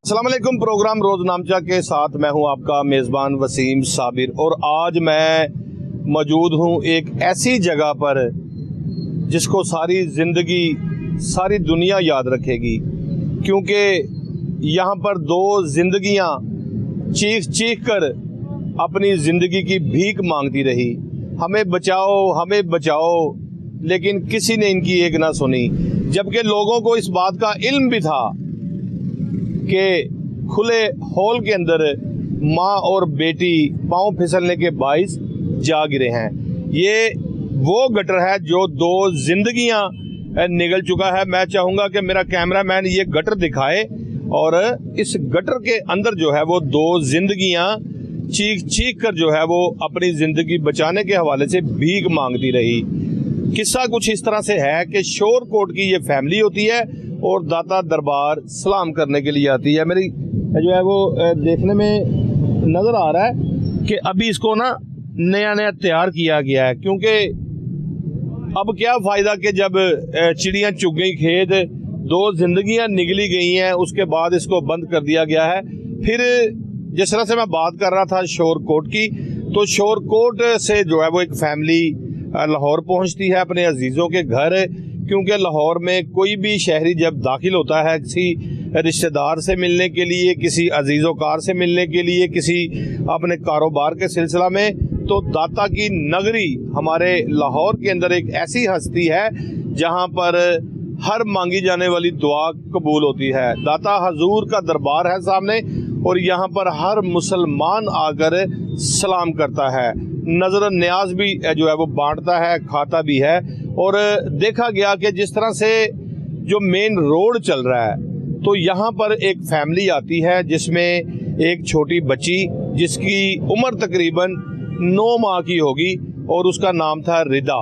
अस्सलाम वालेकुम। प्रोग्राम रोजनामचा के साथ मैं हूं आपका मेज़बान वसीम साबिर और आज मैं मौजूद हूं एक ऐसी जगह पर जिसको सारी ज़िंदगी सारी दुनिया याद रखेगी, क्योंकि यहां पर दो ज़िंदगियां चीख चीख कर अपनी ज़िंदगी की भीख मांगती रही, हमें बचाओ हमें बचाओ, लेकिन किसी ने इनकी एक ना सुनी। जबकि लोगों को इस बात का इल्म भी था कि खुले हॉल के अंदर माँ और बेटी पाँव फिसलने के बाइस जा गिरे हैं। ये वो गटर है जो दो जिंदगियां निगल चुका है। मैं चाहूँगा कि मेरा कैमरामैन ये गटर दिखाए और इस गटर के अंदर जो है वो दो जिंदगियां चीख चीख कर जो है वो अपनी ज़िंदगी बचाने के हवाले से भीख मांगती रही। किस्सा कुछ इस तरह से है कि शोरकोट की ये फैमिली होती है और दाता दरबार सलाम करने के लिए आती है। मेरी जो है वो देखने में नज़र आ रहा है कि अभी इसको ना नया नया तैयार किया गया है, क्योंकि अब क्या फ़ायदा कि जब चिड़ियाँ चुग गई खेत, दो जिंदगियां निगली गई हैं, उसके बाद इसको बंद कर दिया गया है। फिर जिस तरह से मैं बात कर रहा था शोरकोट की, तो शोरकोट से जो है वो एक फैमिली लाहौर पहुंचती है अपने अजीज़ों के घर, क्योंकि लाहौर में कोई भी शहरी जब दाखिल होता है किसी रिश्तेदार से मिलने के लिए, किसी अजीज़ोकार से मिलने के लिए, किसी अपने कारोबार के सिलसिला में, तो दाता की नगरी हमारे लाहौर के अंदर एक ऐसी हस्ती है जहां पर हर मांगी जाने वाली दुआ कबूल होती है। दाता हजूर का दरबार है सामने और यहाँ पर हर मुसलमान आकर सलाम करता है, नजर न्याज भी जो है वो बांटता है, खाता भी है। और देखा गया कि जिस तरह से जो मेन रोड चल रहा है, तो यहाँ पर एक फैमिली आती है जिसमें एक छोटी बच्ची जिसकी उम्र तकरीबन 9 माह की होगी और उसका नाम था रिदा।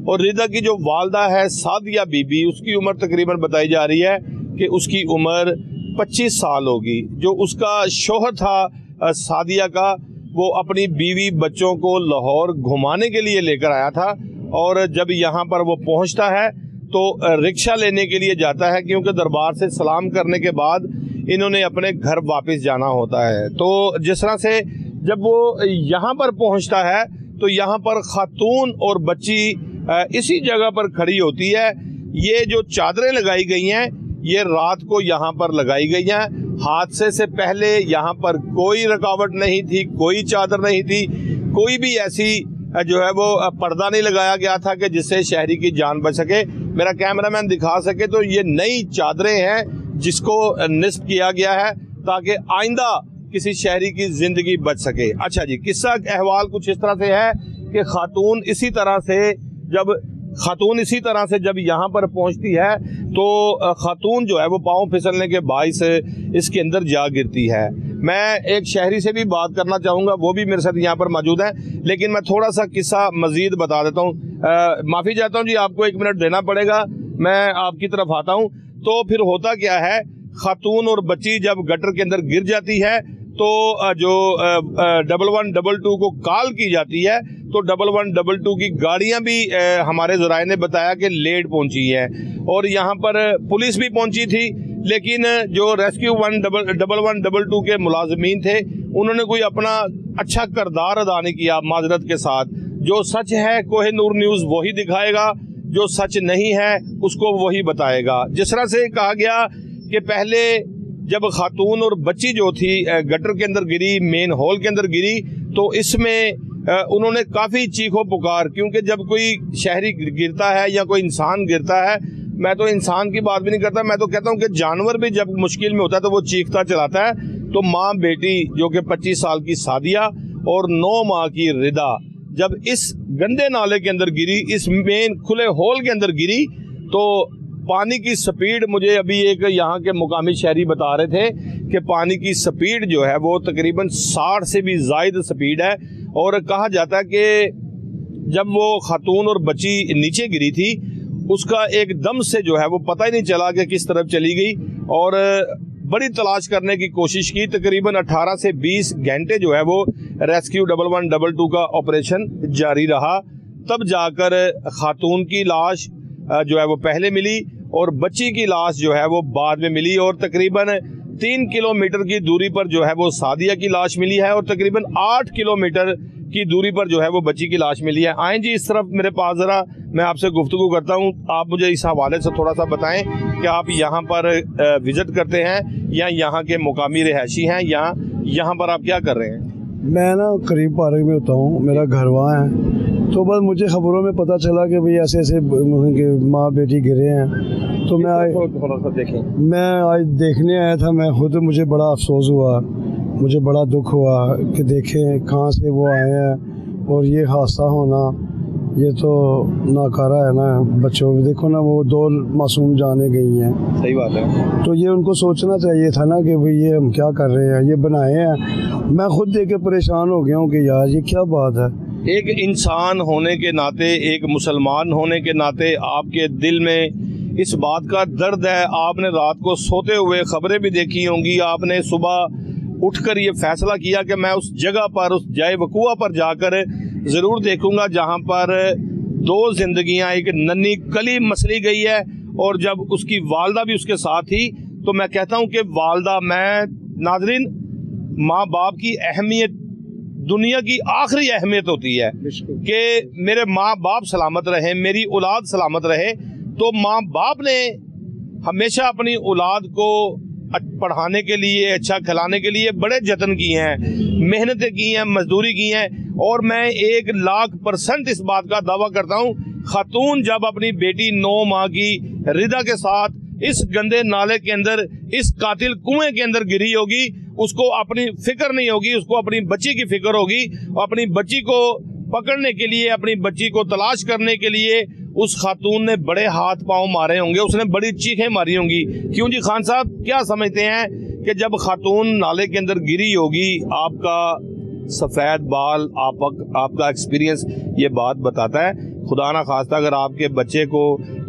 और रिदा की जो वालदा है सादिया बीबी, उसकी उम्र तकरीबन बताई जा रही है कि उसकी उम्र 25 साल होगी। जो उसका शोहर था सादिया का, वो अपनी बीवी बच्चों को लाहौर घुमाने के लिए लेकर आया था, और जब यहाँ पर वो पहुँचता है तो रिक्शा लेने के लिए जाता है, क्योंकि दरबार से सलाम करने के बाद इन्होंने अपने घर वापस जाना होता है। तो जिस तरह से जब वो यहाँ पर पहुँचता है तो यहाँ पर खातून और बच्ची इसी जगह पर खड़ी होती है। ये जो चादरें लगाई गई हैं ये रात को यहाँ पर लगाई गई हैं। हादसे से पहले यहाँ पर कोई रुकावट नहीं थी, कोई चादर नहीं थी, कोई भी ऐसी जो है वो पर्दा नहीं लगाया गया था कि जिससे शहरी की जान बच सके। मेरा कैमरामैन दिखा सके तो ये नई चादरें हैं जिसको निस्ब किया गया है ताकि आइंदा किसी शहरी की ज़िंदगी बच सके। अच्छा जी, किस्सा अहवाल कुछ इस तरह से है कि खातून इसी तरह से जब यहाँ पर पहुँचती है तो खातून जो है वो पाँव फिसलने के बाइस इसके अंदर जा गिरती है। मैं एक शहरी से भी बात करना चाहूँगा, वो भी मेरे साथ यहाँ पर मौजूद है, लेकिन मैं थोड़ा सा किस्सा मज़ीद बता देता हूँ। माफ़ी चाहता हूँ जी, आपको 1 मिनट देना पड़ेगा, मैं आपकी तरफ आता हूँ। तो फिर होता क्या है, खातून और बच्ची जब गटर के अंदर गिर जाती है तो जो 1122 को कॉल की जाती है, तो 1122 की गाड़ियां भी हमारे ज़राए ने बताया कि लेट पहुंची है, और यहाँ पर पुलिस भी पहुंची थी, लेकिन जो रेस्क्यू 1122 के मुलाजमीन थे उन्होंने कोई अपना अच्छा किरदार अदा नहीं किया। माजरत के साथ जो सच है कोहिनूर न्यूज़ वही दिखाएगा, जो सच नहीं है उसको वही बताएगा। जिस तरह से कहा गया कि पहले जब खातून और बच्ची जो थी गटर के अंदर गिरी, मेन हॉल के अंदर गिरी, तो इसमें उन्होंने काफ़ी चीखो पुकार, क्योंकि जब कोई शहरी गिरता है या कोई इंसान गिरता है, मैं तो इंसान की बात भी नहीं करता, मैं तो कहता हूँ कि जानवर भी जब मुश्किल में होता है तो वो चीखता चलाता है। तो माँ बेटी जो कि 25 साल की सादिया और 9 माह की रिदा जब इस गंदे नाले के अंदर गिरी, इस मेन खुले हॉल के अंदर गिरी, तो पानी की स्पीड, मुझे अभी एक यहाँ के मुकामी शहरी बता रहे थे कि पानी की स्पीड जो है वो तकरीबन 60 से भी ज़ायद स्पीड है। और कहा जाता है कि जब वो खातून और बच्ची नीचे गिरी थी, उसका एकदम से जो है वो पता ही नहीं चला कि किस तरफ चली गई, और बड़ी तलाश करने की कोशिश की। तकरीबन 18 से 20 घंटे जो है वो रेस्क्यू 1122 का ऑपरेशन जारी रहा। तब जाकर खातून की लाश जो है वो पहले मिली और बच्ची की लाश जो है वो बाद में मिली, और तकरीबन 3 किलोमीटर की दूरी पर जो है वो सादिया की लाश मिली है और तकरीबन 8 किलोमीटर की दूरी पर जो है वो बच्ची की लाश मिली है। आएँ जी इस तरफ मेरे पास, ज़रा मैं आपसे गुफ्तगू करता हूँ। आप मुझे इस हवाले से थोड़ा सा बताएं कि आप यहाँ पर विज़िट करते हैं या यहाँ के मुकामी रहायशी हैं, या यहाँ पर आप क्या कर रहे हैं? मैं ना करीब पार्क में होता हूँ, मेरा घर वहाँ है। तो बस मुझे खबरों में पता चला कि भाई ऐसे ऐसे माँ बेटी गिरे हैं, तो थोड़ा सा देखें। मैं आज देखने आया था। मैं खुद, मुझे बड़ा अफसोस हुआ, मुझे बड़ा दुख हुआ कि देखें कहाँ से वो आए हैं और ये हादसा होना, ये तो नाकारा है ना। बच्चों देखो ना, वो 2 मासूम जाने गई हैं। सही बात है। तो ये उनको सोचना चाहिए था ना कि भाई ये हम क्या कर रहे हैं, ये बनाए हैं। मैं खुद देख के परेशान हो गया हूँ कि यार ये क्या बात है। एक इंसान होने के नाते, एक मुसलमान होने के नाते आपके दिल में इस बात का दर्द है। आपने रात को सोते हुए खबरें भी देखी होंगी, आपने सुबह उठकर ये फैसला किया कि मैं उस जगह पर, उस जाए वकूआ पर जाकर ज़रूर देखूंगा जहां पर 2 जिंदगियां, एक नन्ही कली मसली गई है और जब उसकी वालदा भी उसके साथ थी। तो मैं कहता हूं कि वालदा, मैं नाज़रीन, माँ बाप की अहमियत दुनिया की आखिरी अहमियत होती है कि मेरे माँ बाप सलामत रहे, मेरी औलाद सलामत रहे। तो माँ बाप ने हमेशा अपनी औलाद को पढ़ाने के लिए, अच्छा खिलाने के लिए बड़े जतन किए हैं, मेहनतें की हैं, मजदूरी की हैं। और मैं 1,00,000% इस बात का दावा करता हूँ, खातून जब अपनी बेटी 9 माह की रिदा के साथ इस गंदे नाले के अंदर, इस कातिल कुएं के अंदर गिरी होगी, उसको अपनी फिक्र नहीं होगी, उसको अपनी बच्ची की फिक्र होगी। और अपनी बच्ची को पकड़ने के लिए, अपनी बच्ची को तलाश करने के लिए उस खातून ने बड़े हाथ पांव मारे होंगे, उसने बड़ी चीखें मारी होंगी। क्यों जी खान साहब, क्या समझते हैं कि जब खातून नाले के अंदर गिरी होगी, आपका सफ़ेद बाल, आपका एक्सपीरियंस ये बात बताता है, खुदा ना खास्ता अगर आपके बच्चे को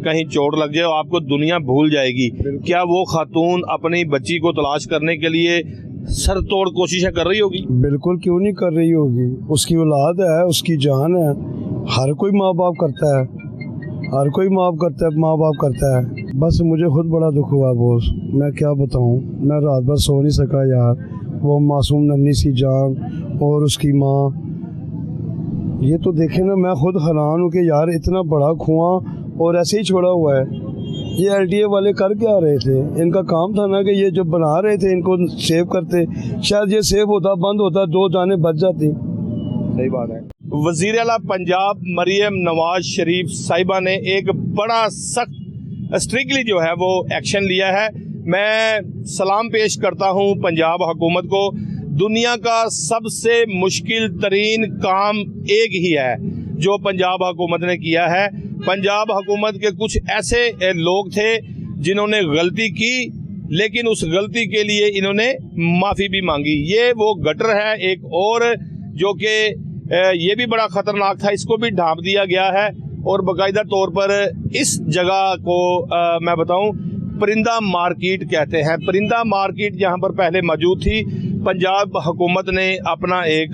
कहीं चोट लग जाए, आपको दुनिया भूल जाएगी। क्या वो खातून अपनी बच्ची को तलाश करने के लिए सर तोड़ कोशिशें कर रही होगी? बिल्कुल, क्यों नहीं कर रही होगी। उसकी औलाद है, उसकी जान है। हर कोई माँ बाप करता है, हर कोई माँ बाप करता है। बस मुझे खुद बड़ा दुख हुआ बॉस, मैं क्या बताऊँ। मैं रात भर सो नहीं सका यार। वो मासूम नन्ही सी जान और उसकी माँ, ये तो देखे ना, मैं खुद हैरान हूँ कि यार इतना बड़ा कुआं और ऐसे ही छोड़ा हुआ है। ये LTA वाले कर क्या रहे थे? इनका काम था ना कि ये जो बना रहे थे इनको सेव करते। शायद ये सेव होता, बंद होता, 2 जाने बच जाती। सही बात है। वज़ीर आला पंजाब मरियम नवाज शरीफ साहिबा ने एक बड़ा सख्त स्ट्रिक्टली जो है वो एक्शन लिया है। मैं सलाम पेश करता हूँ पंजाब हुकूमत को। दुनिया का सबसे मुश्किल तरीन काम एक ही है जो पंजाब हुकूमत ने किया है। पंजाब हुकूमत के कुछ ऐसे लोग थे जिन्होंने गलती की, लेकिन उस गलती के लिए इन्होंने माफ़ी भी मांगी। ये वो गटर है एक और जो कि ये भी बड़ा ख़तरनाक था, इसको भी ढांप दिया गया है। और बाकायदा तौर पर इस जगह को मैं बताऊं, परिंदा मार्केट कहते हैं। परिंदा मार्केट यहाँ पर पहले मौजूद थी। पंजाब हुकूमत ने अपना एक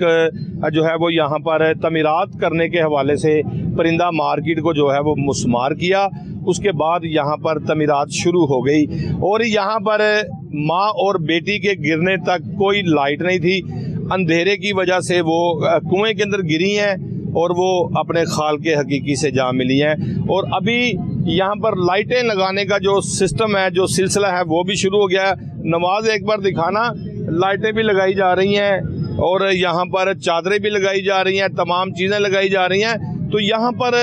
जो है वो यहाँ पर तमीरात करने के हवाले से परिंदा मार्केट को जो है वो मुस्मार किया। उसके बाद यहाँ पर तमीरात शुरू हो गई और यहाँ पर माँ और बेटी के गिरने तक कोई लाइट नहीं थी। अंधेरे की वजह से वो कुएं के अंदर गिरी हैं और वो अपने खाल के हकीकी से जा मिली हैं। और अभी यहाँ पर लाइटें लगाने का जो सिस्टम है, जो सिलसिला है, वो भी शुरू हो गया है। नवाज एक बार दिखाना, लाइटें भी लगाई जा रही हैं और यहाँ पर चादरें भी लगाई जा रही हैं, तमाम चीज़ें लगाई जा रही हैं। तो यहाँ पर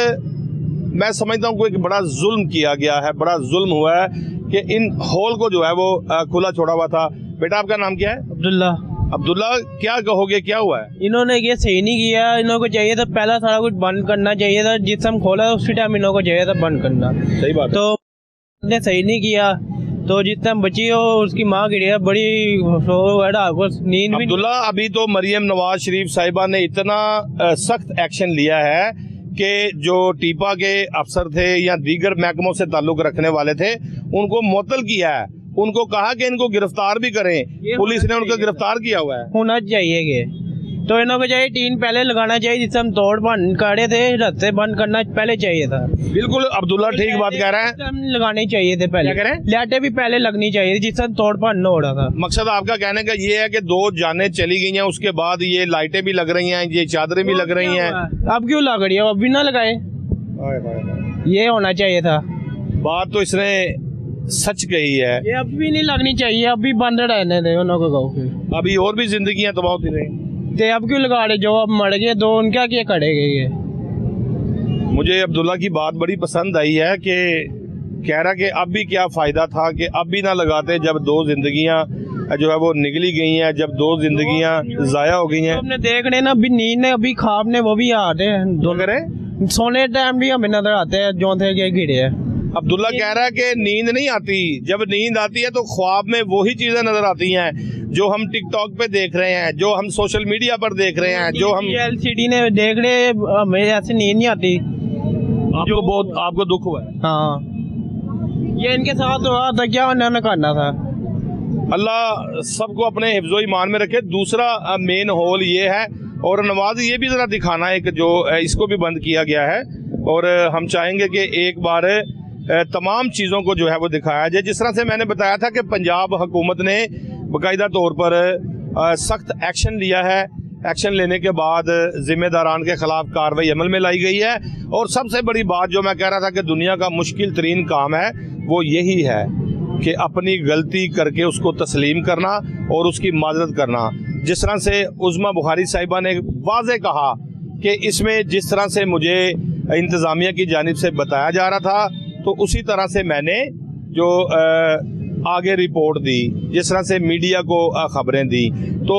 मैं समझता हूँ कोई बड़ा जुल्म किया गया है, बड़ा जुल्म हुआ है कि इन हॉल को जो है वो खुला छोड़ा हुआ था। बेटा आपका नाम क्या है? अब्दुल्ला, क्या कहोगे, क्या हुआ है? इन्होंने ये सही नहीं किया। इन्हों को चाहिए था पहला सारा कुछ बंद करना चाहिए था। जिस टाइम खोला उसी टाइम इन्हों को चाहिए था बंद करना। सही बात है। तो ने सही नहीं किया। तो जिस टाइम बची हो उसकी माँ गिरी है, बड़ी नींद भी। अब्दुल्ला, अभी तो मरियम नवाज शरीफ साहिबा ने इतना सख्त एक्शन लिया है कि जो टीपा के अफसर थे या दीगर महकमों से ताल्लुक रखने वाले थे उनको मुअत्तल किया है। उनको कहा कि इनको गिरफ्तार भी करें। पुलिस ने उनको गिरफ्तार किया हुआ है। होना चाहिए कि तो इन्हों को चाहिए टीन पहले लगाना चाहिए, जिससे हम तोड़ बंद करे थे, रास्ते बंद करना पहले चाहिए था। बिल्कुल अब्दुल्ला ठीक बात कह रहा है, हम लगाने चाहिए थे पहले, क्या कह रहे हैं? लाइटें भी पहले लगनी चाहिए थी, जिससे हम तोड़ बंद हो रहा था। मकसद आपका कहने का ये है कि 2 जानें चली गई हैं, उसके बाद ये लाइटें भी लग रही हैं, ये चादरें भी लग रही हैं। अब क्यों लग रही है, अब भी ना लगाए, ये होना चाहिए था। बात तो इसने सच कही है। ये अब भी नहीं लगनी चाहिए, अब भी बंद रहने दे उन्हों को कहो फिर। अभी और भी जिंदगी तबाह होती रही। ते अब क्यों लगा रहे, जो अब मर गए दो उनका क्या करेंगे ये। मुझे अब्दुल्ला की बात बड़ी पसंद आई है कि कह रहा कि अब भी क्या फ़ायदा था कि अब भी ना लगाते, जब 2 जिंदगियां जो है वो निकली गई हैं, जब 2 जिंदगियां ज़ाया हो गई हैं। हमने देख रहे ना, अभी नींद ने अभी ख्वाब ने वो भी आते हैं, तो करें सोने टाइम भी हमें नजर आते हैं जो थे के गिरे हैं। अब्दुल्ला कह रहा है कि नींद नहीं आती, जब नींद आती है तो ख्वाब में वही चीज़ें नज़र आती हैं जो हम टिकटॉक पे देख रहे हैं, जो हम सोशल मीडिया पर देख रहे हैं, जो हम LCD ने देख रहे, हमें ऐसे नींद नहीं आती। आपको दुख हुआ है। हाँ, ये इनके साथ हुआ था, क्या उन्होंने करना था। अल्लाह सबको अपने हिफ्ज़ो ईमान में रखे। दूसरा मेन होल ये है, और नवाज ये भी ज़रा दिखाना है कि जो इसको भी बंद किया गया है, और हम चाहेंगे कि एक बार तमाम चीज़ों को जो है वो दिखाया जाए। जिस तरह से मैंने बताया था कि पंजाब हुकूमत ने बाकायदा तौर पर सख्त एक्शन लिया है। एक्शन लेने के बाद जिम्मेदारान के ख़िलाफ़ कार्रवाई अमल में लाई गई है। और सबसे बड़ी बात जो मैं कह रहा था कि दुनिया का मुश्किल तरीन काम है, वो यही है कि अपनी गलती करके उसको तस्लीम करना और उसकी माजरत करना। जिस तरह से उज़्मा बुखारी साहिबा ने वाज़े कहा कि इसमें जिस तरह से मुझे इंतज़ामिया की जानिब से बताया जा रहा था, तो उसी तरह से मैंने जो आगे रिपोर्ट दी, जिस तरह से मीडिया को खबरें दी, तो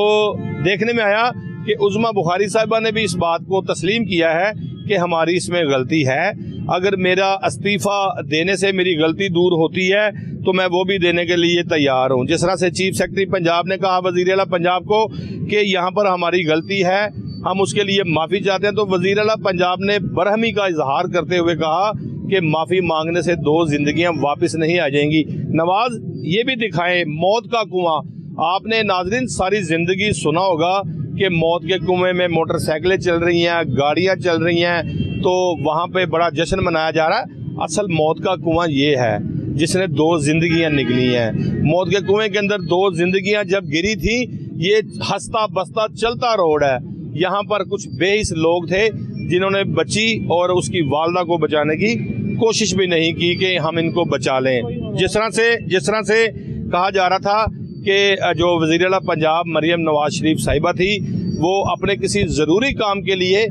देखने में आया कि उज़्मा बुखारी साहिबा ने भी इस बात को तस्लीम किया है कि हमारी इसमें गलती है। अगर मेरा इस्तीफ़ा देने से मेरी गलती दूर होती है तो मैं वो भी देने के लिए तैयार हूँ। जिस तरह से चीफ सेक्रेटरी पंजाब ने कहा वज़ीर आला पंजाब को कि यहाँ पर हमारी गलती है, हम उसके लिए माफ़ी चाहते हैं, तो वज़ीर आला पंजाब ने बरहमी का इजहार करते हुए कहा कि माफ़ी मांगने से 2 जिंदगियां वापस नहीं आ जाएंगी। नवाज ये भी दिखाएं मौत का कुआं। आपने नाज़रीन सारी ज़िंदगी सुना होगा कि मौत के कुएं में मोटरसाइकिलें चल रही हैं, गाड़ियां चल रही हैं, तो वहाँ पे बड़ा जश्न मनाया जा रहा है। असल मौत का कुआं ये है जिसने 2 जिंदगियां निकली हैं। मौत के कुएं के अंदर 2 जिंदगियां जब गिरी थी, ये हंसता बसता चलता रोड है। यहाँ पर कुछ बेहिस लोग थे जिन्होंने बच्ची और उसकी वालदा को बचाने की कोशिश भी नहीं की कि हम इनको बचा लें। जिस तरह से कहा जा रहा था कि जो वज़ीर आला पंजाब मरियम नवाज शरीफ साहिबा थी, वो अपने किसी ज़रूरी काम के लिए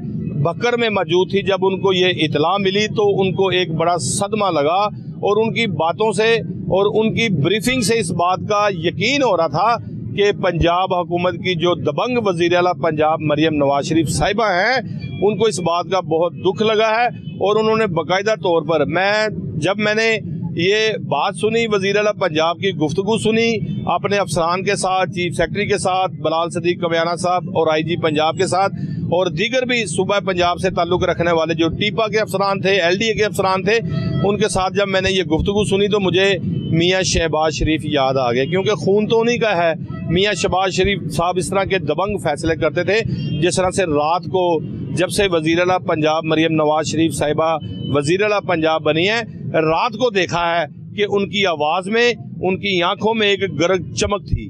बकर में मौजूद थी। जब उनको ये इतला मिली तो उनको एक बड़ा सदमा लगा, और उनकी बातों से और उनकी ब्रीफिंग से इस बात का यकीन हो रहा था कि पंजाब हुकूमत की जो दबंग वज़ीर आला पंजाब मरियम नवाज शरीफ साहिबा हैं, उनको इस बात का बहुत दुख लगा है। और उन्होंने बाकायदा तौर पर, जब मैंने ये बात सुनी, वज़ीर आला पंजाब की गुफ्तगू सुनी अपने अफसरान के साथ, चीफ सेक्रेटरी के साथ, बलाल सदीक कमियाना साहब और IG पंजाब के साथ, और दीगर भी सूबा पंजाब से ताल्लुक़ रखने वाले जो टीपा के अफसरान थे, LDA के अफसरान थे, उनके साथ जब मैंने ये गुफ्तगू सुनी तो मुझे मियाँ शहबाज शरीफ याद आ गए, क्योंकि खून तो उन्हीं का है। मियाँ शहबाज शरीफ साहब इस तरह के दबंग फैसले करते थे। जिस तरह से रात को जब से वज़ीर आला पंजाब मरियम नवाज शरीफ साहिबा वज़ीर आला पंजाब बनी है, रात को देखा है कि उनकी आवाज़ में, उनकी आंखों में एक गर्ग चमक थी।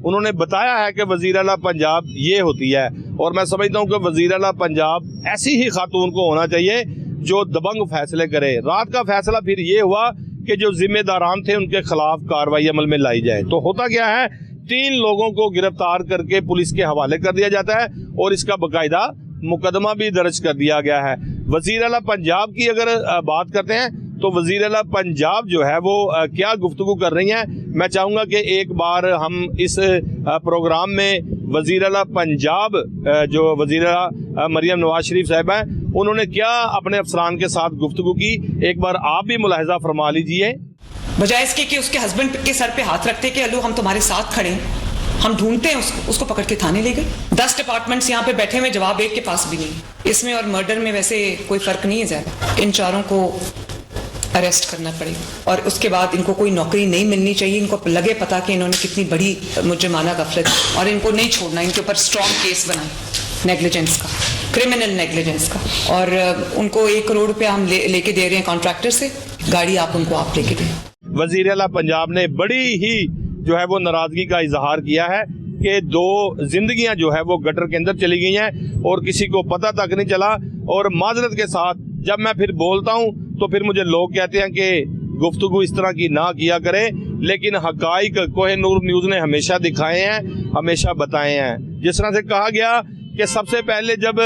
उन्होंने बताया है कि वज़ीर आला पंजाब ये होती है, और मैं समझता हूँ कि वज़ीर आला पंजाब ऐसी ही खातून को होना चाहिए जो दबंग फैसले करे। रात का फैसला फिर ये हुआ कि जो जिम्मेदारान थे उनके खिलाफ कार्रवाई अमल में लाई जाए। तो होता क्या है, 3 लोगों को गिरफ्तार करके पुलिस के हवाले कर दिया जाता है, और इसका बाकायदा मुकदमा भी दर्ज कर दिया गया है। वज़ीर आला पंजाब की अगर बात करते हैं तो वज़ीर आला पंजाब जो है वो क्या गुफ्तगू कर रही हैं, मैं चाहूँगा कि एक बार हम इस प्रोग्राम में वज़ीर आला पंजाब जो वज़ीर आला मरियम नवाज शरीफ साहिबा हैं, उन्होंने क्या अपने अफसरान के साथ गुफ्तगू की, एक बार आप भी मुलाहिजा फरमा लीजिए। बजाय इसके कि उसके हस्बैंड के सर पे हाथ रखते कि अल्लू हम तुम्हारे साथ खड़े हैं, हम ढूंढते हैं उसको पकड़ के थाने ले गए। 10 डिपार्टमेंट्स यहाँ पे बैठे हुए, जवाब एक के पास भी नहीं। इसमें और मर्डर में वैसे कोई फर्क नहीं है ज़्यादा। इन चारों को अरेस्ट करना पड़ेगा, और उसके बाद इनको कोई नौकरी नहीं मिलनी चाहिए। इनको लगे पता कि इन्होंने कितनी बड़ी मुजरिमाना गफलत, और इनको नहीं छोड़ना, इनके ऊपर स्ट्रॉन्ग केस बनाए। नेग्लिजेंस का, क्रिमिनल नेग्लिजेंस का। और उनको 1 करोड़ रुपया हम लेके दे रहे हैं कॉन्ट्रैक्टर से, गाड़ी आप लेके दें। वज़ीर आला पंजाब ने बड़ी ही जो है वो नाराजगी का इजहार किया है कि 2 जिंदगियां जो है वो गटर के अंदर चली गई हैं और किसी को पता तक नहीं चला। और माजरत के साथ जब मैं फिर बोलता हूं तो फिर मुझे लोग कहते हैं कि गुफ्तगू इस तरह की ना किया करें, लेकिन हकाइक कोहिनूर न्यूज़ ने हमेशा दिखाए हैं, हमेशा बताए हैं। जिस तरह से कहा गया कि सबसे पहले जब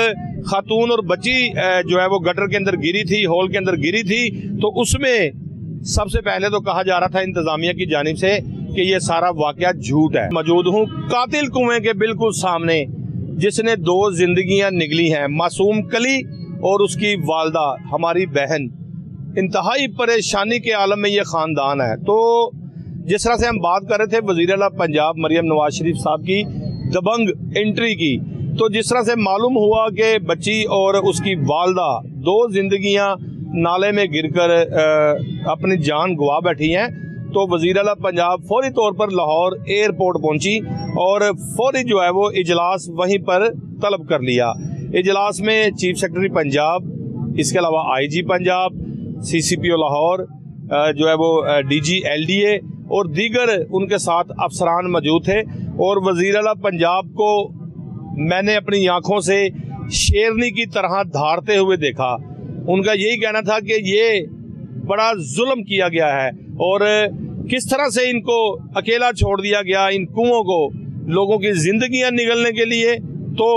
खातून और बच्ची जो है वो गटर के अंदर गिरी थी, होल के अंदर गिरी थी, तो उसमें सबसे पहले तो कहा जा रहा था इंतजामिया की जानिब से कि ये सारा वाकया झूठ है। मौजूद हूँ कातिल कुएं के बिल्कुल सामने, जिसने 2 जिंदगियां निकली हैं, मासूम कली और उसकी वालदा, हमारी बहन। इंतहाई परेशानी के आलम में ये ख़ानदान है। तो जिस तरह से हम बात कर रहे थे वज़ीर आला पंजाब मरियम नवाज शरीफ साहब की दबंग एंट्री की, तो जिस तरह से मालूम हुआ कि बच्ची और उसकी वालदा 2 जिंदगियां नाले में गिरकर अपनी जान गवा बैठी हैं, तो वज़ीर आला पंजाब फौरी तौर पर लाहौर एयरपोर्ट पहुंची और फौरी जो है वो इजलास वहीं पर तलब कर लिया। इजलास में चीफ सेक्रेटरी पंजाब, इसके अलावा IG पंजाब, CCPO लाहौर, जो है वो DG LDA और दीगर उनके साथ अफसरान मौजूद थे। और वज़ीर आला पंजाब को मैंने अपनी आंखों से शेरनी की तरह धारते हुए देखा। उनका यही कहना था कि ये बड़ा जुल्म किया गया है और किस तरह से इनको अकेला छोड़ दिया गया, इन कुओं को, लोगों की जिंदगियां निगलने के लिए। तो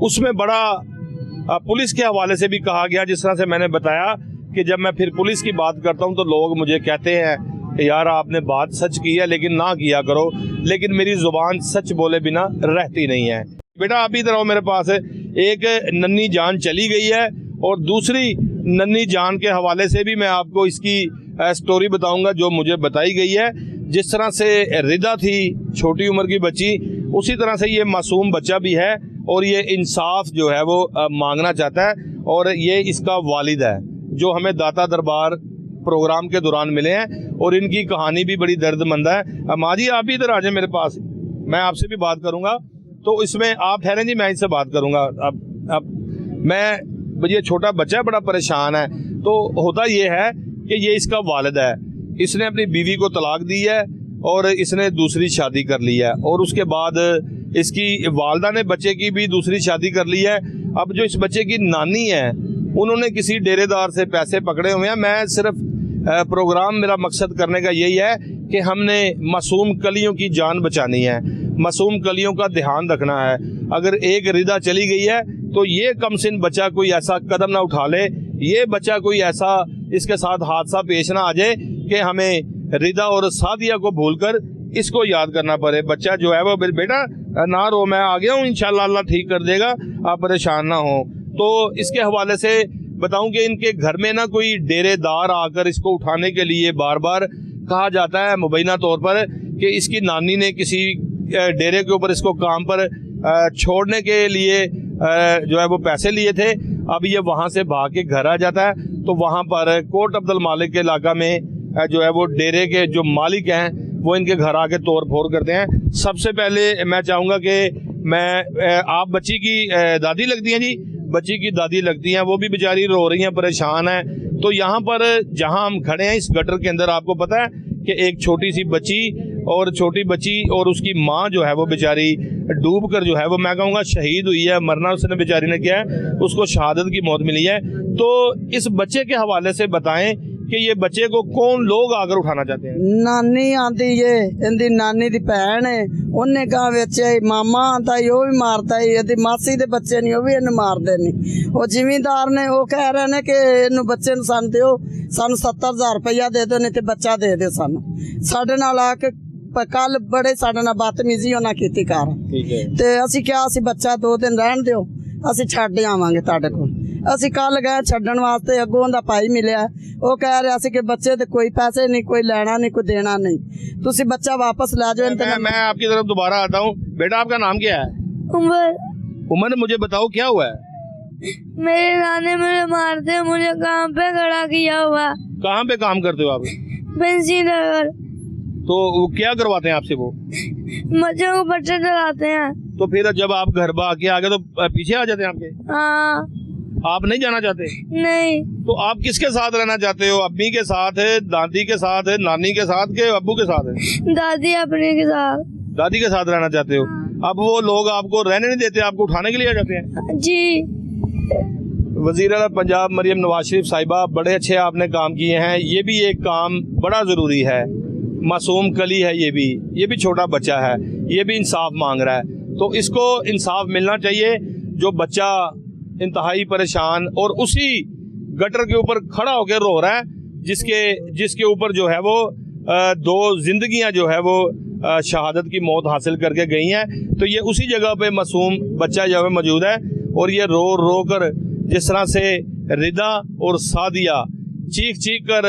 उसमें बड़ा पुलिस के हवाले से भी कहा गया, जिस तरह से मैंने बताया कि जब मैं फिर पुलिस की बात करता हूं तो लोग मुझे कहते हैं कि यार आपने बात सच की है लेकिन ना किया करो, लेकिन मेरी जुबान सच बोले बिना रहती नहीं है। बेटा आप इधर आओ मेरे पास। एक नन्ही जान चली गई है और दूसरी नन्ही जान के हवाले से भी मैं आपको इसकी स्टोरी बताऊंगा जो मुझे बताई गई है। जिस तरह से रिदा थी छोटी उम्र की बच्ची, उसी तरह से ये मासूम बच्चा भी है और ये इंसाफ जो है वो मांगना चाहता है। और ये इसका वालिद है जो हमें दाता दरबार प्रोग्राम के दौरान मिले हैं और इनकी कहानी भी बड़ी दर्दमंद है। माँ जी आप भी इधर आ जाए मेरे पास, मैं आपसे भी बात करूंगा। तो इसमें आप ठहरें जी, मैं इससे बात करूंगा। अब मैं, ये छोटा बच्चा बड़ा परेशान है। तो होता ये है कि ये इसका वालिद है, इसने अपनी बीवी को तलाक दी है और इसने दूसरी शादी कर ली है और उसके बाद इसकी वालदा ने बच्चे की भी दूसरी शादी कर ली है। अब जो इस बच्चे की नानी है उन्होंने किसी डेरेदार से पैसे पकड़े हुए हैं। मैं सिर्फ प्रोग्राम, मेरा मकसद करने का यही है कि हमने मासूम कलियों की जान बचानी है, मासूम कलियों का ध्यान रखना है। अगर एक रिदा चली गई है तो ये कमसिन बच्चा कोई ऐसा कदम ना उठा ले, ये बच्चा कोई ऐसा इसके साथ हादसा पेश ना आ जाए कि हमें रिदा और सादिया को भूलकर इसको याद करना पड़े। बच्चा जो है वो, बेटा ना रो, मैं आ गया हूँ, इंशाल्लाह अल्लाह ठीक कर देगा, आप परेशान ना हो। तो इसके हवाले से बताऊं कि इनके घर में ना कोई डेरेदार आकर इसको उठाने के लिए बार बार कहा जाता है मुबैना तौर पर कि इसकी नानी ने किसी डेरे के ऊपर इसको काम पर छोड़ने के लिए जो है वो पैसे लिए थे। अब ये वहाँ से भाग के घर आ जाता है तो वहाँ पर कोट अब्दुल मालिक के इलाका में जो है वो डेरे के जो मालिक हैं वो इनके घर आके तोड़ फोड़ करते हैं। सबसे पहले मैं चाहूँगा कि आप बच्ची की दादी लगती हैं जी, बच्ची की दादी लगती हैं, वो भी बेचारी रो रही हैं, परेशान हैं। तो यहाँ पर जहाँ हम खड़े हैं इस गटर के अंदर, आपको पता है कि एक छोटी सी बच्ची और उसकी माँ जो है वो बेचारी डूब कर जो है वो, मैं कहूँगा शहीद हुई है। मरना उसने बेचारी ने किया है, उसको शहादत की मौत मिली है। तो इस बच्चे के हवाले से बताएं कि ये बच्चे को कौन लोग आकर उठाना चाहते हैं। नानी आती है, इनकी नानी दी भैन है, उन्हें कहा बेचे मामा आता है, वो भी मारता है, यदि मासी दे बच्चे नहीं, वो भी इन मारते नहीं। वो जिमीदार ने वो कह रहे ने कि इन बच्चे सन दो, सानू 70,000 रुपया दे दो, नहीं तो बच्चा दे दो सानू। साडे नाल आके कल बड़े साडे नाल बदतमीजी उन्हें की कार, ते असीं क्या असीं बच्चा 2 दिन रहन दिओ, असीं छड्ड आवांगे तुहाडे कोल। असीं कल गए छड्डण वास्ते, अगों दा भाई मिलिया, वो कह रहा सी कि बच्चे ते कोई पैसे नहीं, कोई लेना नहीं, कोई देना नहीं, तुसीं बच्चा वापस ला जाओ। मैं आपकी तरफ दोबारा आता हूँ। बेटा आपका नाम क्या है? उमर, मुझे बताओ क्या हुआ है? मेरे नाने मुझे मारते, मुझे काम पे खड़ा किया हुआ। कहाँ पे काम करते हो आप? बंसीनगर। तो वो क्या करवाते हैं आपसे? वो बच्चों को बच्चे चलाते हैं। तो फिर जब आप घर आके आ गए तो पीछे आ जाते हैं आपके? हाँ आप नहीं जाना चाहते? नहीं, तो आप किसके साथ रहना चाहते हो? अम्मी के साथ है, दादी के साथ है, नानी के साथ के अब्बू के साथ है? दादी अपने के साथ। दादी के साथ रहना चाहते हो। अब वो लोग आपको रहने नहीं देते, आपको उठाने के लिए आ जाते हैं? जी। वज़ीर आला पंजाब मरियम नवाज शरीफ साहिबा, बड़े अच्छे आपने काम किए हैं। ये भी एक काम बड़ा ज़रूरी है। मासूम कली है, ये भी छोटा बच्चा है, ये भी इंसाफ मांग रहा है, तो इसको इंसाफ मिलना चाहिए। जो बच्चा इंतहाई परेशान और उसी गटर के ऊपर खड़ा होकर रो रहा है, जिसके ऊपर जो है वो दो जिंदगियां जो है वो शहादत की मौत हासिल करके गई हैं, तो ये उसी जगह पे मासूम बच्चा जो है मौजूद है। और ये रो रो कर जिस तरह से रिदा और सादिया चीख चीख कर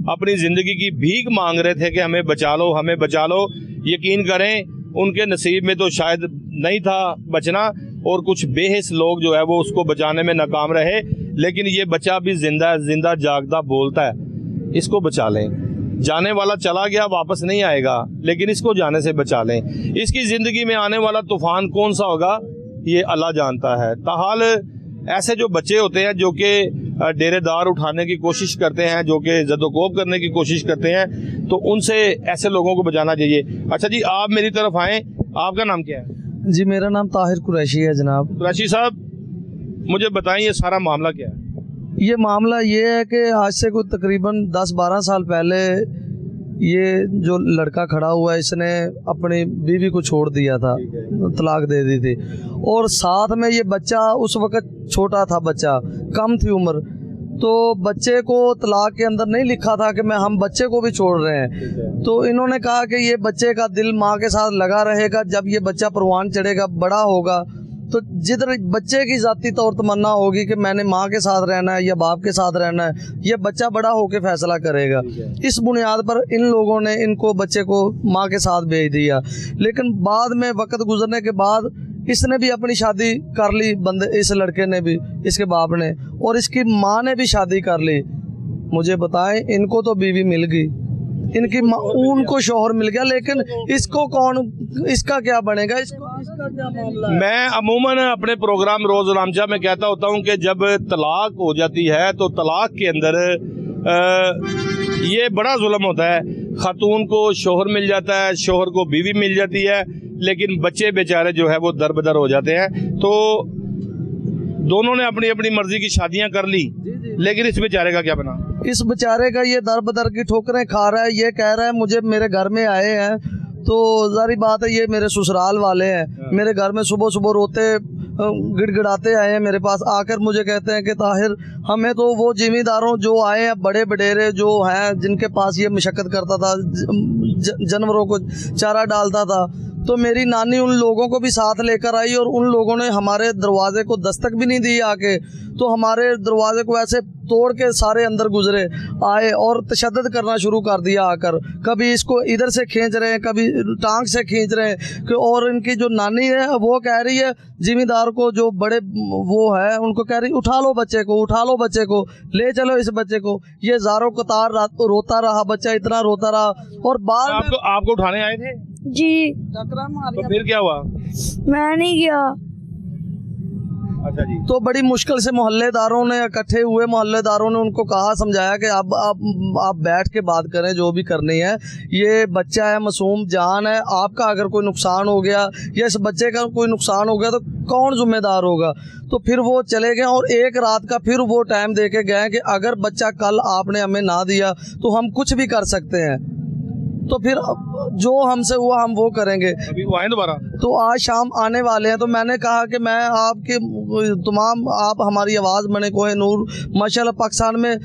अपनी ज़िंदगी की भीख मांग रहे थे कि हमें बचा लो, हमें बचा लो। यकीन करें उनके नसीब में तो शायद नहीं था बचना, और कुछ बेहिस लोग जो है वो उसको बचाने में नाकाम रहे, लेकिन ये बच्चा भी जिंदा जागता बोलता है। इसको बचा लें। जाने वाला चला गया, वापस नहीं आएगा, लेकिन इसको जाने से बचा लें। इसकी ज़िंदगी में आने वाला तूफ़ान कौन सा होगा ये अल्लाह जानता है। ताहाल ऐसे जो बच्चे होते हैं जो कि डेरेदार उठाने की कोशिश करते हैं, जो कि ज़दोकोब करने की कोशिश करते हैं, तो उनसे ऐसे लोगों को बचाना चाहिए। अच्छा जी, आप मेरी तरफ आएँ। आपका नाम क्या है? जी, मेरा नाम ताहिर कुरैशी है जनाब। कुरैशी साहब, मुझे बताएं ये सारा मामला क्या है? ये मामला ये है कि आज से कोई तकरीबन 10-12 साल पहले ये जो लड़का खड़ा हुआ है, इसने अपनी बीवी को छोड़ दिया था, तलाक दे दी थी, और साथ में ये बच्चा उस वक़्त छोटा था, बच्चा कम थी उम्र, तो बच्चे को तलाक के अंदर नहीं लिखा था कि हम बच्चे को भी छोड़ रहे हैं। तो इन्होंने कहा कि ये बच्चे का दिल माँ के साथ लगा रहेगा, जब ये बच्चा परवान चढ़ेगा, बड़ा होगा, तो जिधर बच्चे की ज़ाती तौर तमन्ना होगी कि मैंने माँ के साथ रहना है या बाप के साथ रहना है, ये बच्चा बड़ा होकर फैसला करेगा। इस बुनियाद पर इन लोगों ने इनको बच्चे को माँ के साथ भेज दिया। लेकिन बाद में वक्त गुजरने के बाद इसने भी अपनी शादी कर ली, इस लड़के ने भी, इसके बाप ने, और इसकी माँ ने भी शादी कर ली। मुझे बताएं, इनको तो बीवी मिल गई, इनकी उनको शौहर मिल गया, लेकिन इसको कौन, इसका क्या बनेगा, इसका क्या मामला है? मैं अमूमन अपने प्रोग्राम रोज़ रामचा में कहता होता हूं कि जब तलाक हो जाती है तो तलाक के अंदर ये बड़ा जुल्म होता है। खातून को शौहर मिल जाता है, शौहर को बीवी मिल जाती है, लेकिन बच्चे बेचारे जो है वो दरबदर हो जाते हैं। तो दोनों ने अपनी अपनी मर्जी की शादियां कर ली, लेकिन इस बेचारे का क्या बना? इस बेचारे का ये दर बदर की ठोकरें खा रहा है। ये कह रहा है मुझे, मेरे घर में आए हैं तो जारी बात है ये मेरे ससुराल वाले हैं, मेरे घर में सुबह सुबह रोते गिड़गिड़ाते आए हैं मेरे पास आकर, मुझे कहते हैं कि ताहिर हमें तो वो जिम्मेदारों जो आए हैं, बड़े बडेरे जो हैं, जिनके पास ये मशक्क़त करता था, जानवरों को चारा डालता था, तो मेरी नानी उन लोगों को भी साथ लेकर आई और उन लोगों ने हमारे दरवाजे को दस्तक भी नहीं दी आके, तो हमारे दरवाजे को ऐसे तोड़ के सारे अंदर गुजरे आए और तशद्दुद करना शुरू कर दिया आकर। कभी इसको इधर से खींच रहे हैं, कभी टांग से खींच रहे हैं, और इनकी जो नानी है वो कह रही है जिम्मेदार को, जो बड़े वो है, उनको कह रही उठा लो बच्चे को, उठा लो बच्चे को, ले चलो इस बच्चे को। ये ज़ारों कतार रोता रहा, बच्चा इतना रोता रहा, और बाद आपको उठाने आए थे जी। तो फिर क्या हुआ? मैं नहीं गया। अच्छा जी। तो बड़ी मुश्किल से मोहल्लेदारों ने इकट्ठे हुए, मोहल्लेदारों ने उनको कहा, समझाया कि अब आप बैठ के बात करें, जो भी करनी है, ये बच्चा है, मासूम जान है, आपका अगर कोई नुकसान हो गया या इस बच्चे का कोई नुकसान हो गया तो कौन जिम्मेदार होगा। तो फिर वो चले गए और एक रात का फिर वो टाइम दे के गए कि अगर बच्चा कल आपने हमें ना दिया तो हम कुछ भी कर सकते हैं, तो फिर जो हमसे हुआ हम वो करेंगे। अभी वो आए दोबारा? तो आज शाम आने वाले हैं। तो मैंने कहा कि मैं आपके तमाम, आप हमारी आवाज़ बने, कोहिनूर माशाल्लाह पाकिस्तान में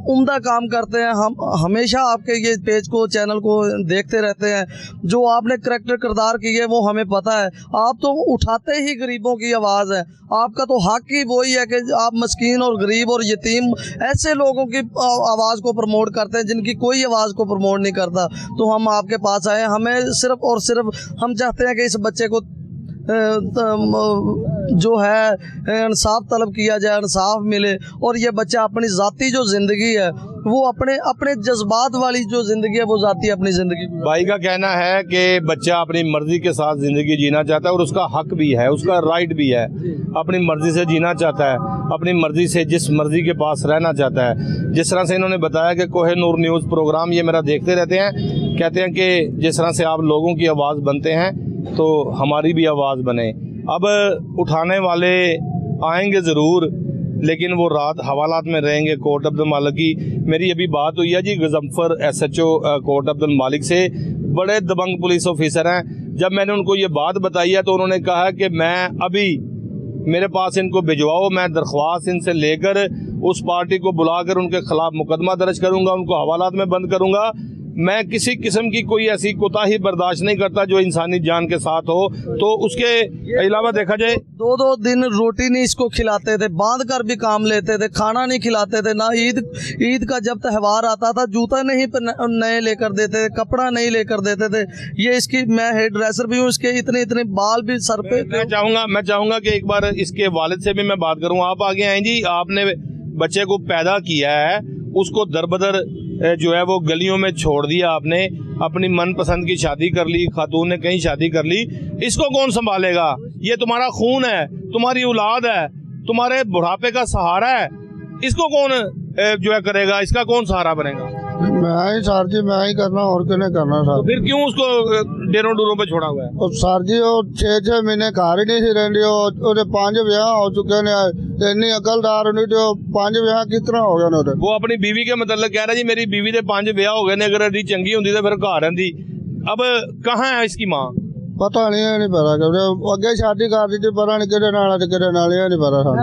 उम्दा काम करते हैं, हम हमेशा आपके ये पेज को, चैनल को देखते रहते हैं, जो आपने करैक्टर किरदार किए वो हमें पता है। आप तो उठाते ही गरीबों की आवाज़ है, आपका तो हक ही वही है कि आप मस्कीन और गरीब और यतीम ऐसे लोगों की आवाज़ को प्रमोट करते हैं जिनकी कोई आवाज़ को प्रमोट नहीं करता। तो हम आपके पास आए, हमें सिर्फ और सिर्फ हम चाहते हैं कि इस बच्चे को जो है इंसाफ तलब किया जाए, इंसाफ मिले और ये बच्चा अपनी ज़ाती जो ज़िंदगी है वो अपने अपने जज्बात वाली जो ज़िंदगी है वो ज़ाती अपनी ज़िंदगी। भाई का कहना है कि बच्चा अपनी मर्जी के साथ ज़िंदगी जीना चाहता है और उसका हक भी है, उसका राइट भी है, अपनी मर्जी से जीना चाहता है, अपनी मर्जी से जिस मर्जी के पास रहना चाहता है। जिस तरह से इन्होंने बताया कि कोहिनूर न्यूज़ प्रोग्राम ये मेरा देखते रहते हैं, कहते हैं कि जिस तरह से आप लोगों की आवाज़ बनते हैं तो हमारी भी आवाज़ बने। अब उठाने वाले आएंगे ज़रूर, लेकिन वो रात हवालात में रहेंगे। कोट अब्दुल मालिक की मेरी अभी बात हुई है जी गजम्फर SHO कोट अब्दुल मालिक से, बड़े दबंग पुलिस ऑफिसर हैं। जब मैंने उनको ये बात बताई है तो उन्होंने कहा कि मैं अभी मेरे पास इनको भिजवाओ, मैं दरख्वास्त इनसे लेकर उस पार्टी को बुलाकर उनके खिलाफ मुकदमा दर्ज करूँगा, उनको हवालात में बंद करूँगा। मैं किसी किस्म की कोई ऐसी कोताही बर्दाश्त नहीं करता जो इंसानी जान के साथ हो। तो उसके अलावा देखा जाए 2-2 दिन रोटी नहीं इसको खिलाते थे, बांध कर भी काम लेते थे, खाना नहीं खिलाते थे ना। ईद का जब त्यौहार आता था जूता नहीं नए लेकर देते थे, कपड़ा नहीं लेकर देते थे। ये इसकी मैं हेयर ड्रेसर भी हूँ, इसके इतने बाल भी सर पे। मैं चाहूँगा कि एक बार इसके वालिद से भी मैं बात करूँ। आप आगे आए जी, आपने बच्चे को पैदा किया है, उसको दरबदर जो है वो गलियों में छोड़ दिया आपने, अपनी मनपसंद की शादी कर ली, खातून ने कहीं शादी कर ली, इसको कौन संभालेगा? ये तुम्हारा खून है, तुम्हारी औलाद है, तुम्हारे बुढ़ापे का सहारा है, इसको कौन जो है करेगा? इसका कौन सहारा बनेगा? मैं ही सर जी, मैं ही करना और किन्हें करना सर। तो फिर क्यों उसको डेरों डूरों पे छोड़ा हुआ है? और सर जी वो 6-6 महीने घर ही नहीं सी रही, ਉਹਦੇ 5 ਵਿਆਹ हो चुके ने, इतनी अकलदार नहीं तो 5 ਵਿਆਹ कितना हो गया ने। वो अपनी बीवी के मतलब कह रहा जी मेरी बीवी के 5 ਵਿਆਹ हो गए ने, अगर एडी चंगी होंदी तो फिर घर रहंदी। अब कहाँ है इसकी माँ? पता नहीं पता क्योंकि अगे शादी कर दी थी, पता नहीं किहदे नाल ते किहदे नाल, ये नहीं पता सर।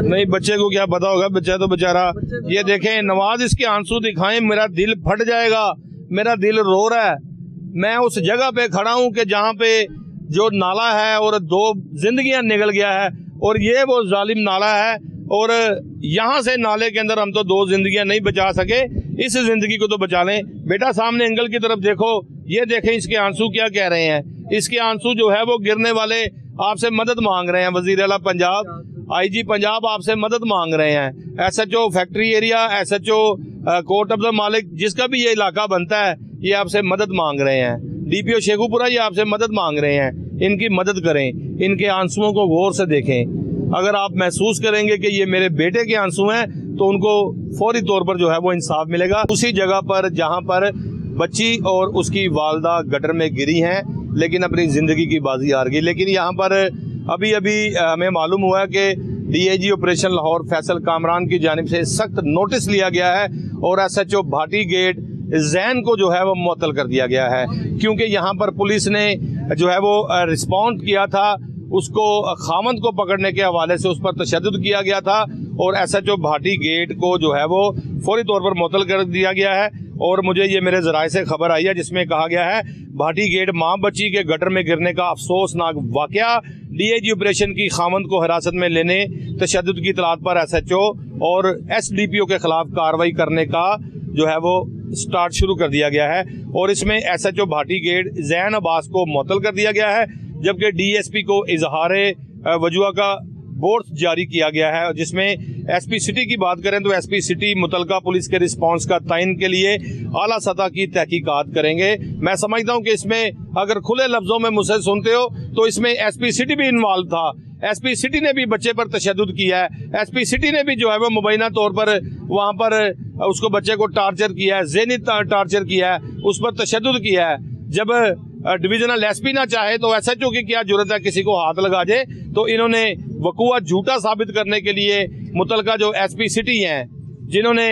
नहीं, बच्चे को क्या पता होगा, बच्चा तो बेचारा। ये देखें नवाज, इसके आंसू दिखाएं, मेरा दिल फट जाएगा, मेरा दिल रो रहा है। मैं उस जगह पे खड़ा हूँ कि जहाँ पे जो नाला है और 2 जिंदगियां निकल गया है और ये वो जालिम नाला है, और यहाँ से नाले के अंदर हम तो 2 जिंदगियां नहीं बचा सके, इस जिंदगी को तो बचा लें। बेटा सामने एंगल की तरफ देखो, ये देखें इसके आंसू क्या कह रहे हैं। इसके आंसू जो है वो गिरने वाले, आपसे मदद मांग रहे हैं। वजीर आला पंजाब, IG पंजाब आपसे मदद मांग रहे हैं। SHO factory area, SHO Kot Abdul Malik, जिसका भी ये इलाका बनता है, ये आपसे मदद मांग रहे हैं। DPO शेखुपुरा ये आपसे मदद मांग रहे हैं। इनकी मदद करें, इनके आंसुओं को गौर से देखें। अगर आप महसूस करेंगे कि ये मेरे बेटे के आंसू हैं तो उनको फौरी तौर पर जो है वो इंसाफ मिलेगा। उसी जगह पर जहाँ पर बच्ची और उसकी वालदा गटर में गिरी हैं, लेकिन अपनी ज़िंदगी की बाजी हार गई। लेकिन यहाँ पर अभी हमें मालूम हुआ है कि DIG ऑपरेशन लाहौर फैसल कामरान की जानिब से सख्त नोटिस लिया गया है और SHO भाटी गेट जैन को जो है वो मुअत्तल कर दिया गया है, क्योंकि यहाँ पर पुलिस ने जो है वो रिस्पॉन्ड किया था, उसको खामंद को पकड़ने के हवाले से उस पर तशद्दुद किया गया था और SHO भाटी गेट को जो है वो फौरी तौर पर मुअत्तल कर दिया गया है। और मुझे ये मेरे ज़राए से खबर आई है जिसमें कहा गया है भाटी गेट माँ बच्ची के गटर में गिरने का अफसोसनाक वाकया, DIG ऑपरेशन की खामंद को हिरासत में लेने, तशद्दुद की इतलात पर SHO और SDPO के खिलाफ कार्रवाई करने का जो है वो स्टार्ट शुरू कर दिया गया है। और इसमें SHO भाटी गेट जैन अब्बास को मुअत्तल कर दिया गया है, जबकि DSP को इजहार वजूह का बोर्ड जारी किया गया है, जिसमें SP सिटी की बात करें तो SP सिटी मुतलका पुलिस के रिस्पांस का तयन के लिए आला सतह की तहकीकात करेंगे। मैं समझता हूं कि इसमें अगर खुले लफ्जों में मुझसे सुनते हो तो इसमें SP सिटी भी इन्वॉल्व था। SP सिटी ने भी बच्चे पर तशद्दुद किया है, SP सिटी ने भी जो है वो मुबैना तौर पर वहाँ पर उसको बच्चे को टार्चर किया है, ज़हनी टार्चर किया है, उस पर तशद्दुद किया है। जब डिविजनल SP ना चाहे तो SHO की क्या जरूरत है किसी को हाथ लगा दे। तो इन्होंने वकूआ झूठा साबित करने के लिए मुतलका जो SP सिटी हैं, जिन्होंने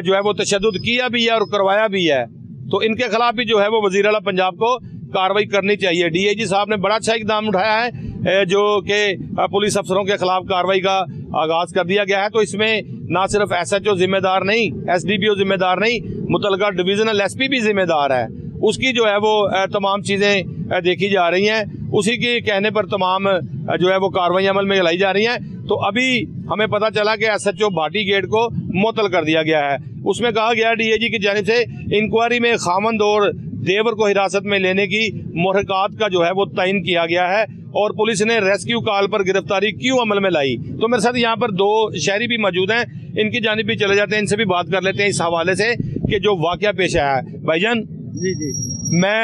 जो है वो तशद्दुद किया भी है और करवाया भी है, तो इनके खिलाफ भी जो है वो वज़ीर आला पंजाब को कार्रवाई करनी चाहिए। DIG साहब ने बड़ा अच्छा इकदाम उठाया है जो कि पुलिस अफसरों के खिलाफ कार्रवाई का आगाज़ कर दिया गया है। तो इसमें ना सिर्फ SHO जिम्मेदार नहीं, SDPO जिम्मेदार नहीं, मुतलका डिविजनल SP भी जिम्मेदार है। उसकी जो है वो तमाम चीज़ें देखी जा रही हैं, उसी के कहने पर तमाम जो है वो कार्रवाई अमल में लाई जा रही हैं। तो अभी हमें पता चला कि SHO भाटी गेट को मुअत्तल कर दिया गया है। उसमें कहा गया DIG की जानिब से इंक्वायरी में खामंद और देवर को हिरासत में लेने की मुहरकात का जो है वो तयन किया गया है और पुलिस ने रेस्क्यू कॉल पर गिरफ्तारी क्यों अमल में लाई। तो मेरे साथ यहाँ पर 2 शहरी भी मौजूद हैं, इनकी जानिब भी चले जाते हैं, इनसे भी बात कर लेते हैं इस हवाले से कि जो वाकया पेश आया है। भाईजान जी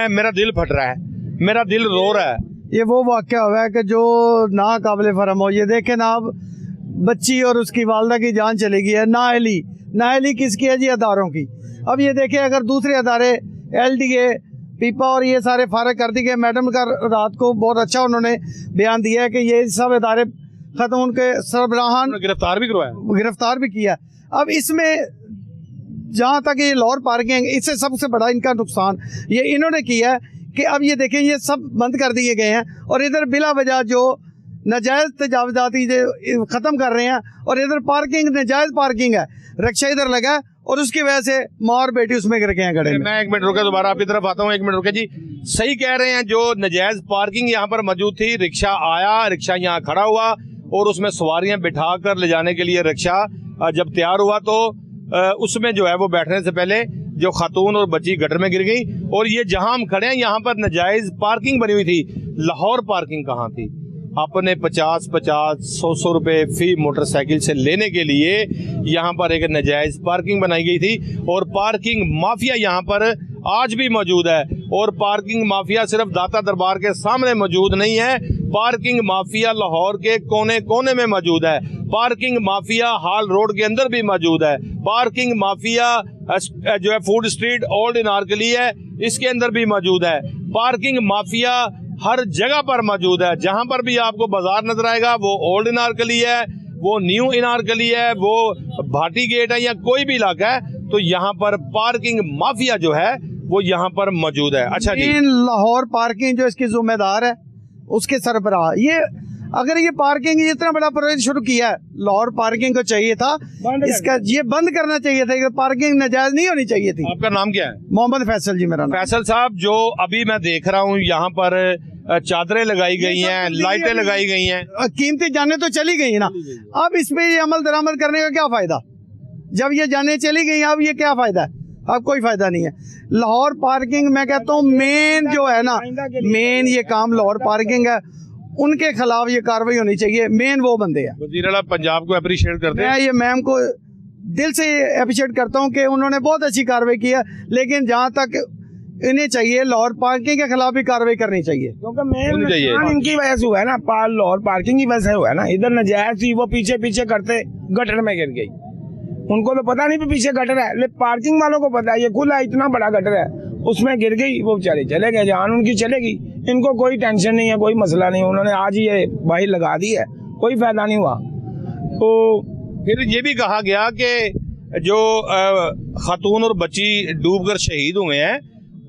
मेरा दिल फट रहा है, मेरा दिल रो रहा है। ये वो वाक़या हुआ है कि जो ना काबिल फरम हो। ये देखें ना, अब बच्ची और उसकी वालदा की जान चली गई है। नाअहली किसकी है जी? अदारों की। अब ये देखें, अगर दूसरे अदारे LDA पीपा और ये सारे फारग कर दिए। मैडम का रात को बहुत अच्छा उन्होंने बयान दिया है कि ये सब अदारे ख़त्म, उनके सरबराहान गिरफ्तार भी किया। अब इसमें जहाँ तक ये लाहौर पार्किंग, इससे सबसे बड़ा इनका नुकसान ये इन्होंने किया है कि अब ये देखें, ये सब बंद कर दिए गए हैं और इधर बिला वजह जो नाजायज़ तजावज़ाती ख़त्म कर रहे हैं और इधर पार्किंग नाजायज़ पार्किंग है, रिक्शा इधर लगा है और उसकी वजह से माँ और बेटी उसमें गिर गए हैं गड्ढे में। मैं 1 मिनट रुके, दोबारा आपकी तरफ आता हूँ। 1 मिनट रुके जी। सही कह रहे हैं, जो नाजायज़ पार्किंग यहाँ पर मौजूद थी, रिक्शा आया, रिक्शा यहाँ खड़ा हुआ और उसमें सवारियाँ बिठा कर ले जाने के लिए रिक्शा जब तैयार हुआ तो उसमें जो है वो बैठने से पहले जो खातून और बच्ची गटर में गिर गई। और ये जहां हम खड़े हैं यहाँ पर नाजायज पार्किंग बनी हुई थी। लाहौर पार्किंग कहाँ थी? अपने 50-100 रुपए फी मोटरसाइकिल से लेने के लिए यहाँ पर एक नाजायज पार्किंग बनाई गई थी और पार्किंग माफिया यहाँ पर आज भी मौजूद है। और पार्किंग माफिया सिर्फ दाता दरबार के सामने मौजूद नहीं है, पार्किंग माफिया लाहौर के कोने कोने में मौजूद है। पार्किंग माफिया हाल रोड के अंदर भी मौजूद है। पार्किंग माफिया जो है फूड स्ट्रीट ओल्ड इनारकली है, इसके अंदर भी मौजूद है। पार्किंग माफिया हर जगह पर मौजूद है। जहां पर भी आपको बाजार नजर आएगा, वो ओल्ड इनारकली है, वो न्यू इनारकली है, वो भाटी गेट है या कोई भी इलाका है, तो यहाँ पर पार्किंग माफिया जो है वो यहाँ पर मौजूद है। अच्छा जी, लाहौर पार्किंग जो इसकी जिम्मेदार है उसके सरबराह, ये अगर ये पार्किंग इतना बड़ा प्रोजेक्ट शुरू किया है, लाहौर पार्किंग को चाहिए था इसका ये बंद करना चाहिए था। कि पार्किंग नाजायज नहीं होनी चाहिए थी। आपका नाम क्या है? मोहम्मद फैसल जी मेरा नाम। फैसल साहब, जो अभी मैं देख रहा हूँ यहाँ पर चादरें लगाई गई हैं, लाइटें लगाई गई हैं, कीमती जाने तो चली गई ना, अब इस पे ये अमल दरामद करने का क्या फायदा? जब ये जाने चली गई, अब ये क्या फायदा है? अब कोई फायदा नहीं है। लाहौर पार्किंग मैं कहता हूँ मेन जो है ना, मेन ये काम लाहौर पार्किंग है, उनके खिलाफ ये कार्रवाई होनी चाहिए। मेन वो बंदे हैं। वज़ीर आला पंजाब को अप्रिशिएट करते हैं। मैं ये मैम को दिल से अप्रिशिएट करता हूँ कि उन्होंने बहुत अच्छी कार्रवाई की है, लेकिन जहाँ तक इन्हें चाहिए लाहौर पार्किंग के खिलाफ भी कार्रवाई करनी चाहिए, क्योंकि मेन नुकसान इनकी वजह से हुआ है ना, लाहौर पार्किंग की वजह से हुआ है ना। इधर नाजायज थी, वो पीछे पीछे करते गटर में गिर गई। उनको तो पता नहीं पीछे गटर है, लेकिन पार्किंग वालों को पता है ये खुला इतना बड़ा गटर है, उसमें गिर गई, वो बेचारे चले गए, जान उनकी चलेगी। इनको कोई टेंशन नहीं है, कोई मसला नहीं, उन्होंने आज ही ये बाही लगा दी है, कोई फायदा नहीं हुआ। तो फिर ये भी कहा गया कि जो खातून और बच्ची डूबकर शहीद हुए हैं,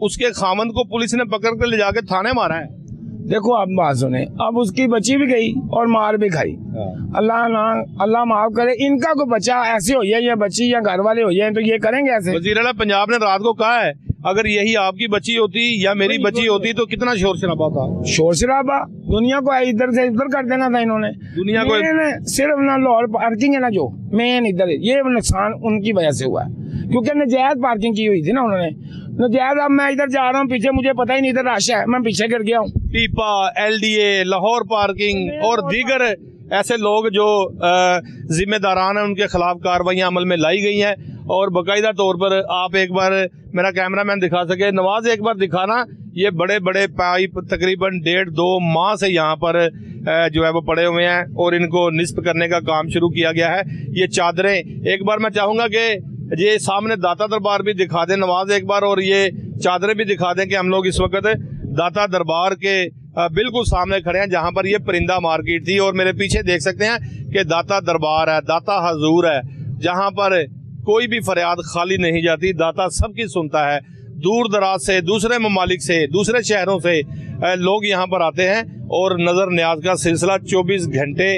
उसके खामंद को पुलिस ने पकड़ कर ले जाकर थाने मारा है। देखो आप बात सुने, अब उसकी बच्ची भी गई और मार भी खाई। अल्लाह माफ करे, इनका कोई बच्चा ऐसे हो जाए या बच्ची या घर वाले हो जाए तो ये करेंगे ऐसे। वज़ीर आला पंजाब ने रात को कहा है, अगर यही आपकी बच्ची होती या मेरी बच्ची होती तो कितना शोर शराबा था। शोर शराबा दुनिया को इधर से इधर कर देना था इन्होंने। दुनिया को सिर्फ ना लाहौर पार्किंग है ना, जो मेन इधर ये नुकसान उनकी वजह से हुआ है, क्योंकि नाजायज पार्किंग की हुई थी ना उन्होंने। नाजायज, अब मैं इधर जा रहा हूँ पीछे, मुझे पता ही नहीं इधर रश है, मैं पीछे गिर गया हूँ। पीपा, LDA, लाहौर पार्किंग और दीगर ऐसे लोग जो जिम्मेदारान हैं, उनके खिलाफ कार्रवाइयाँ अमल में लाई गई हैं। और बाकायदा तौर पर आप एक बार, मेरा कैमरामैन दिखा सके, नवाज एक बार दिखाना, ये बड़े बड़े पाइप तकरीबन 1.5-2 माह से यहाँ पर जो है वो पड़े हुए हैं और इनको निस्फ करने का काम शुरू किया गया है। ये चादरें, एक बार मैं चाहूँगा कि ये सामने दाता दरबार भी दिखा दें नवाज एक बार, और ये चादरें भी दिखा दें कि हम लोग इस वक्त दाता दरबार के बिल्कुल सामने खड़े हैं, जहाँ पर ये परिंदा मार्केट थी। और मेरे पीछे देख सकते हैं कि दाता दरबार है, दाता हजूर है, जहाँ पर कोई भी फरियाद खाली नहीं जाती, दाता सबकी सुनता है। दूर दराज से, दूसरे ममालिक से, दूसरे शहरों से लोग यहाँ पर आते हैं और नज़र न्याज का सिलसिला 24 घंटे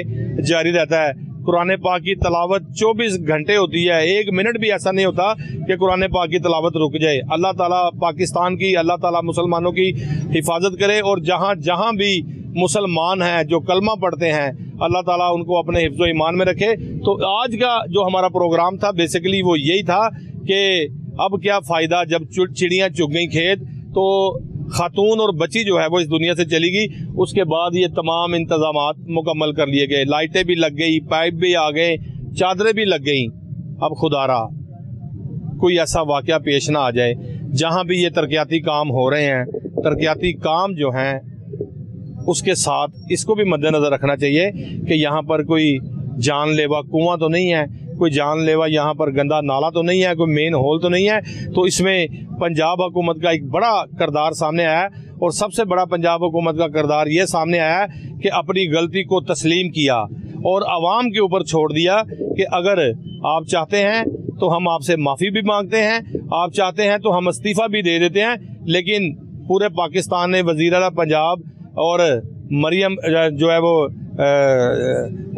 जारी रहता है। कुरान पाक की तलावत 24 घंटे होती है, 1 मिनट भी ऐसा नहीं होता कि कुरान पाक की तलावत रुक जाए। अल्लाह ताला पाकिस्तान की, अल्लाह ताला मुसलमानों की हिफाजत करे, और जहाँ जहाँ भी मुसलमान हैं जो कलमा पढ़ते हैं, अल्लाह ताला उनको अपने हिफ्ज़ो ईमान में रखे। तो आज का जो हमारा प्रोग्राम था बेसिकली वो यही था कि अब क्या फ़ायदा जब चिड़ियाँ चुग गई खेत, तो खातून और बच्ची जो है वो इस दुनिया से चली गई। उसके बाद ये तमाम इंतजामात मुकम्मल कर लिए गए, लाइटें भी लग गई, पाइप भी आ गए, चादरें भी लग गई। अब खुदारा कोई ऐसा वाक़या पेश ना आ जाए जहाँ भी ये तरक्याती काम हो रहे हैं, तरक्याती काम जो हैं उसके साथ इसको भी मद्देनज़र रखना चाहिए कि यहाँ पर कोई जानलेवा कुआं तो नहीं है, कोई जानलेवा यहाँ पर गंदा नाला तो नहीं है, कोई मेन होल तो नहीं है। तो इसमें पंजाब हुकूमत का एक बड़ा किरदार सामने आया है और सबसे बड़ा पंजाब हुकूमत का किरदार ये सामने आया है कि अपनी गलती को तस्लीम किया और आवाम के ऊपर छोड़ दिया कि अगर आप चाहते हैं तो हम आपसे माफ़ी भी मांगते हैं, आप चाहते हैं तो हम इस्तीफ़ा भी दे देते हैं। लेकिन पूरे पाकिस्तान ने वज़ीर आला पंजाब और मरियम जो है वो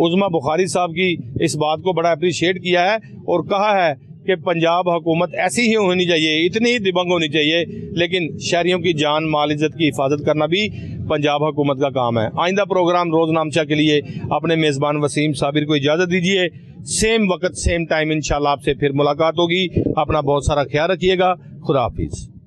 उज़मा बुखारी साहब की इस बात को बड़ा अप्रिशिएट किया है और कहा है कि पंजाब हुकूमत ऐसी ही होनी चाहिए, इतनी ही दिबंग होनी चाहिए, लेकिन शहरियों की जान माल इज़्ज़त की हिफाजत करना भी पंजाब हुकूमत का काम है। आइंदा प्रोग्राम रोज़नामचा के लिए अपने मेज़बान वसीम साबिर को इजाज़त दीजिए। सेम वक्त सेम टाइम इंशाल्लाह आपसे फिर मुलाकात होगी। अपना बहुत सारा ख्याल रखिएगा। खुदा हाफिज़।